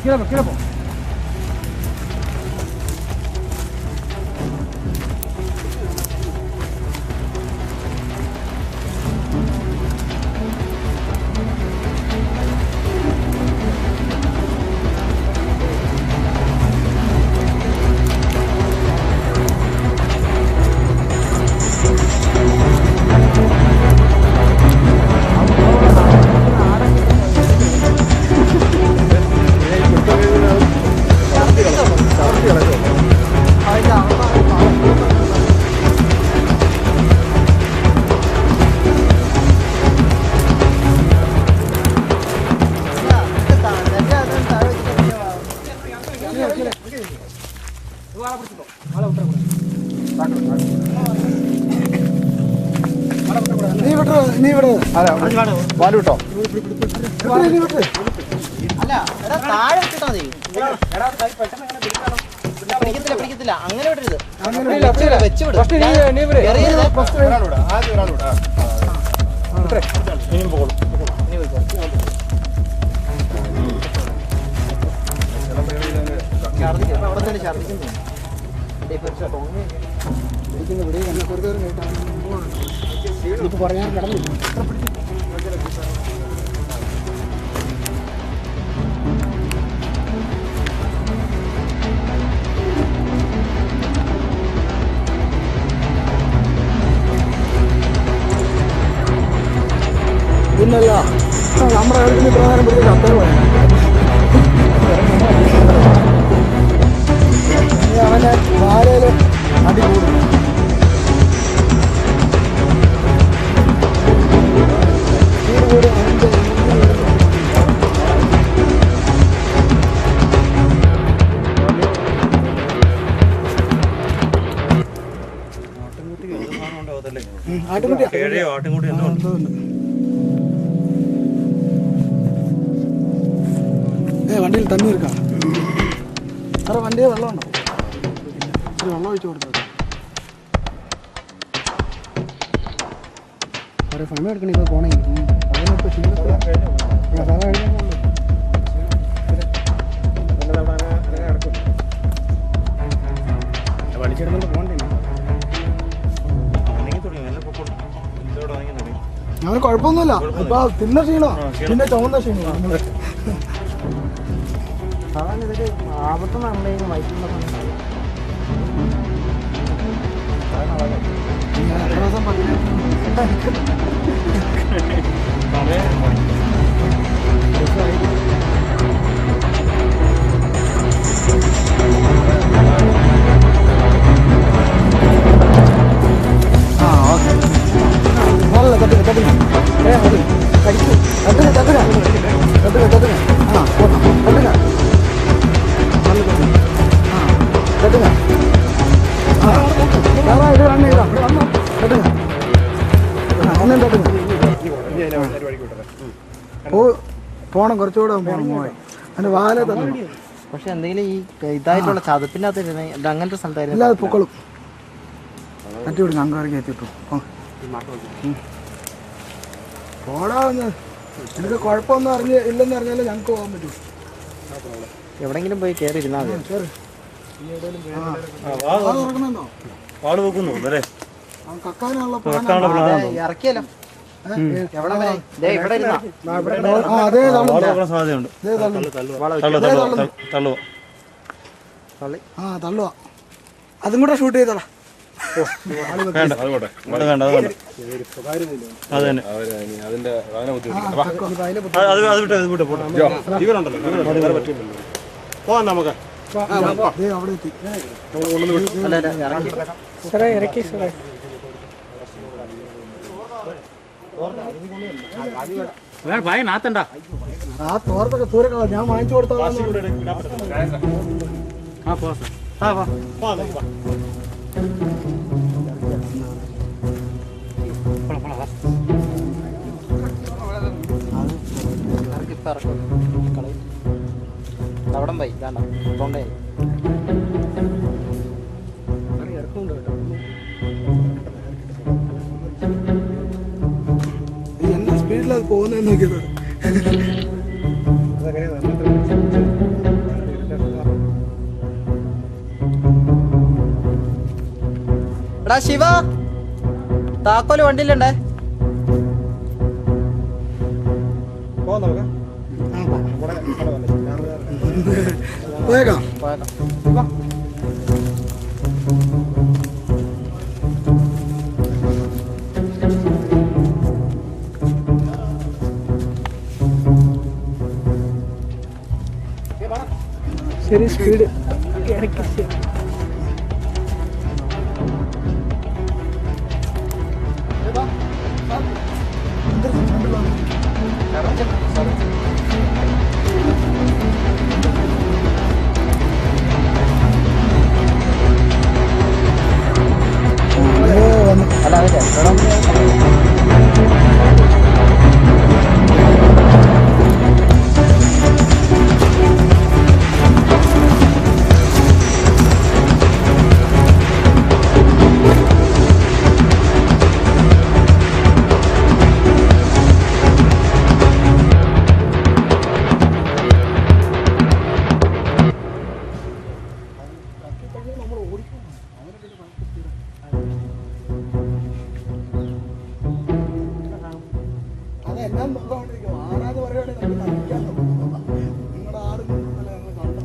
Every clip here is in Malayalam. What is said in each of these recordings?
Kira po. പാലുട്ടോ പിടിക്കത്തില്ല അങ്ങനെ വിടരുത്. അവിടെ തന്നെ ഛർദിക്കുന്നു. ഇപ്പൊ പറയാൻ കിടന്നില്ല. ഇല്ലല്ല, നമ്മുടെ അടുത്ത് പ്രധാനം പിടിച്ച അത്തരം അവനെ വാരയില് അടി കൂടും. വണ്ടിയിൽ തന്നെ ഇരിക്കാം. സാറേ വണ്ടിയിൽ വെള്ളമുണ്ടോ? വെള്ളം ഒഴിച്ചു കൊടുത്തത് സാറേ. സമയം എടുക്കണേ ഇപ്പോൾ പോണേ. അതിനൊക്കെ വലിച്ചെടുത്തോണ്ട് പോകണ്ടേ? അവന് കുഴപ്പമൊന്നുമില്ല. ഇപ്പൊ തിന്ന ക്ഷീണോ പിന്നെ ചുവന്ന ക്ഷീണോ? സാധാരണ ഇതൊക്കെ ആപത്ത് നമ്മളെ വയറ്റുള്ള ഒന്നും പോണം കുറച്ചുകൂടെ പോണം പോയി അതിന്റെ വാല തന്നെ. പക്ഷെ എന്തെങ്കിലും ഈ ഇതായിട്ടുള്ള ചതുപ്പിനകത്ത് ഇത് അങ്ങനത്തെ സ്ഥലത്തായിരുന്നു ഇല്ലാതെ പൊക്കളും മറ്റു വിടുங்க അങ്ങ് ഇറങ്ങി എത്തിട്ടു പോടാന്ന്. എനിക്ക് കുഴപ്പമൊന്നും ഇല്ലെന്ന് അറിഞ്ഞാലേ ഞങ്ങൾക്ക് പോകാൻ പറ്റൂ. എവിടെങ്കിലും പോയി കയറി ഇരുന്നാൽ മതി. കക്കാനുള്ള ഇറക്കിയല്ലോ എവിടെ വരെ? ദേ ഇവിടെ ഇരുന്നാ. തള്ളുവാ. അതും കൂടെ ഷൂട്ട് ചെയ്തോളാം. ആ തോർത്തൊക്കെ തൂരക്കള ഞാൻ വാങ്ങിച്ചു കൊടുത്തോളാം. അവിടെ പോയി വേണ്ട തൊണ്ടേ എന്നാ സ്പീഡിലത് പോകുന്നതെന്ന് നോക്കിയത്. എടാ ശിവ, താക്കോല് വണ്ടിയിലുണ്ടേ. പോയേക്കാം. ശരി സ്പീഡ് അല്ല അതെ അതെല്ലാം നോക്കാണ്ടിരിക്കും. ആരാന്ന് പറയുകയാണെങ്കിൽ നമുക്ക് നയിക്കാൻ നോക്കാം. നിങ്ങളുടെ ആടുന്നല്ല ഞങ്ങൾ കണ്ടോ.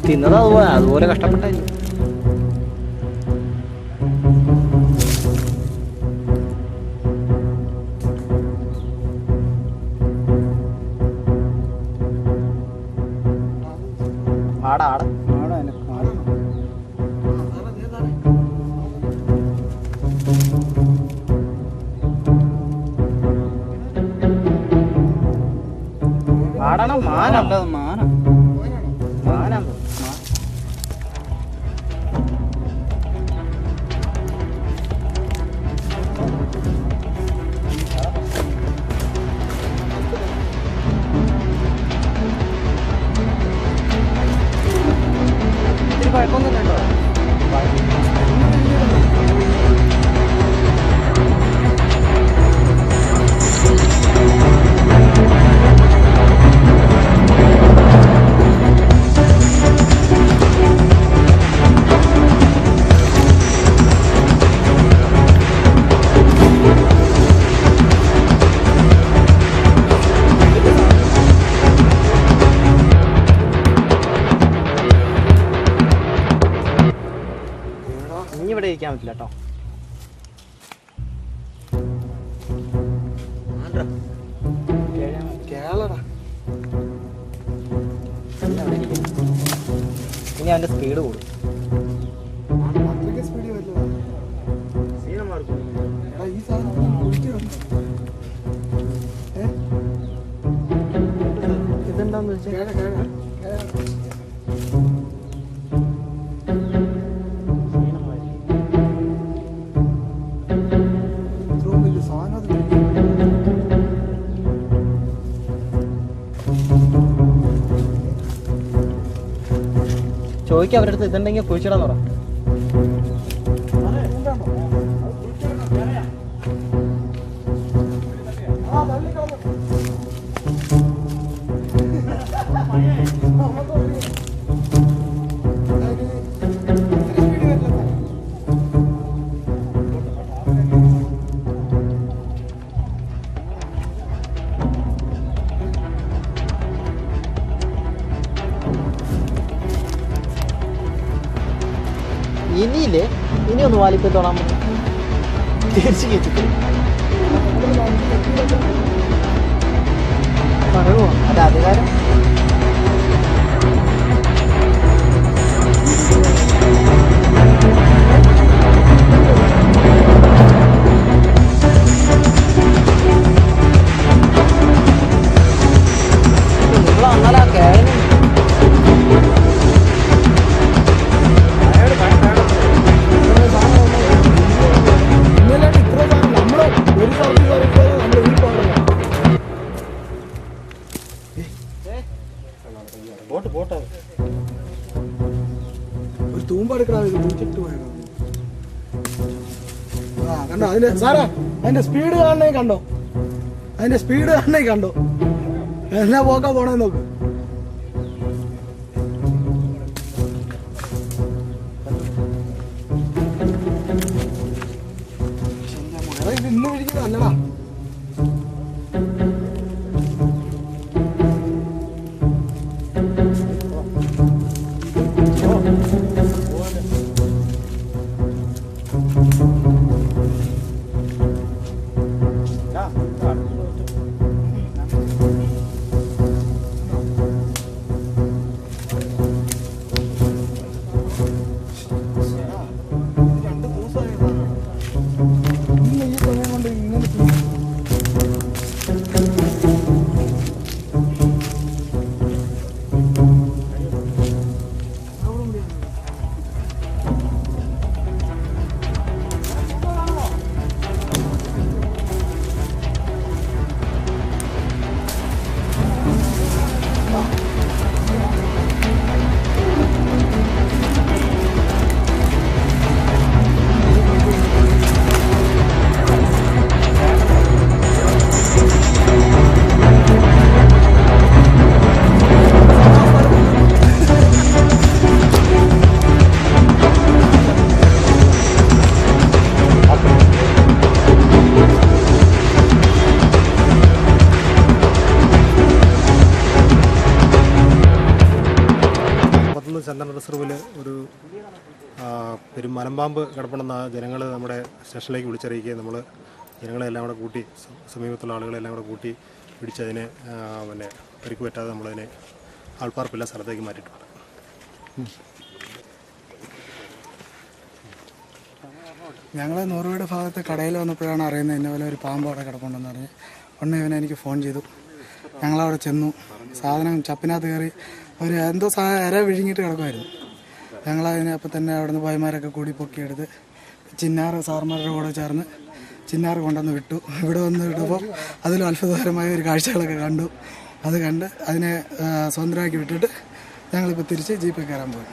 തിന്നത് അതുപോലെ കഷ്ടപ്പെട്ടായിരിക്കും. ആടാ ആടാ ആടാണോ മാനല്ല മാനം മാനം കുഴപ്പമൊന്നുമില്ല കേട്ടോ. ഇനി ഇവിടെ ഇരിക്കാൻ പറ്റില്ല കേട്ടോ. ഇനി അവന്റെ സ്പീഡ് കൂടും. സ്പീഡ് വരില്ല. ചോദിക്കാം അവരുടെ അടുത്ത് ഇതുണ്ടെങ്കിൽ കുഴിച്ചിടാന്ന് പറ. ഇനിയില്ലേ ഇനി ഒന്ന് വാലിപ്പോ തൊടാൻ തിരിച്ചു കയറ്റിട്ട് പറയുമോ അത് അധികാരം. നിങ്ങൾ വന്നാലാ കേരളം ഒരു തൂമ്പെടുക്കണം, ഇത് കുടിച്ചിട്ട് പോയത്. ആ കണ്ടോ അതിന്റെ സാറേ, അതിന്റെ സ്പീഡ് കാണണേ കണ്ടോ, അതിന്റെ സ്പീഡ് കാണണേ കണ്ടോ, എന്നാ പോക്കാ പോണേ നോക്ക്. ഇത് ഇന്ന് വിളിക്കുന്നത് അല്ലടാ. സെൻട്രൽ റിസർവിൽ ഒരു മലമ്പാമ്പ് കിടപ്പുണ്ടെന്ന ജനങ്ങൾ നമ്മുടെ സ്റ്റേഷനിലേക്ക് വിളിച്ചറിയിക്കുകയും നമ്മൾ ജനങ്ങളെല്ലാം കൂടെ കൂട്ടി, സമീപത്തുള്ള ആളുകളെല്ലാം കൂടെ കൂട്ടി പിടിച്ചതിനെ പരിക്ക് പറ്റാതെ നമ്മളതിനെ ആൾപ്പാർപ്പില്ല സ്ഥലത്തേക്ക് മാറ്റിയിട്ടുണ്ട്. ഞങ്ങൾ നോർവേയുടെ ഭാഗത്ത് കടയിൽ വന്നപ്പോഴാണ് അറിയുന്നത് ഇന്ന പോലെ ഒരു പാമ്പ് അവിടെ കിടപ്പുണ്ടെന്ന് പറഞ്ഞ്. ഉടനെ ഇവനെ എനിക്ക് ഫോൺ ചെയ്തു. ഞങ്ങളവിടെ ചെന്നു. സാധനം ചപ്പിനകത്ത് കയറി ഒരു എന്തോ ഇര വിഴുങ്ങിയിട്ട് കിടക്കുമായിരുന്നു. ഞങ്ങളതിനെ അപ്പം തന്നെ അവിടെ നിന്ന് ഭായിമാരൊക്കെ കൂടി പൊക്കിയെടുത്ത് ചിന്നാറ് സാർമാരുടെ കൂടെ ചേർന്ന് ചിന്നാറ് കൊണ്ടുവന്ന് വിട്ടു. ഇവിടെ വന്ന് വിട്ടപ്പോൾ അതിലും അത്ഭുതകരമായ ഒരു കാഴ്ചകളൊക്കെ കണ്ടു. അത് കണ്ട് അതിനെ സ്വതന്ത്രമാക്കി വിട്ടിട്ട് ഞങ്ങളിപ്പോൾ തിരിച്ച് ജീപ്പിൽ കയറാൻ പോയി.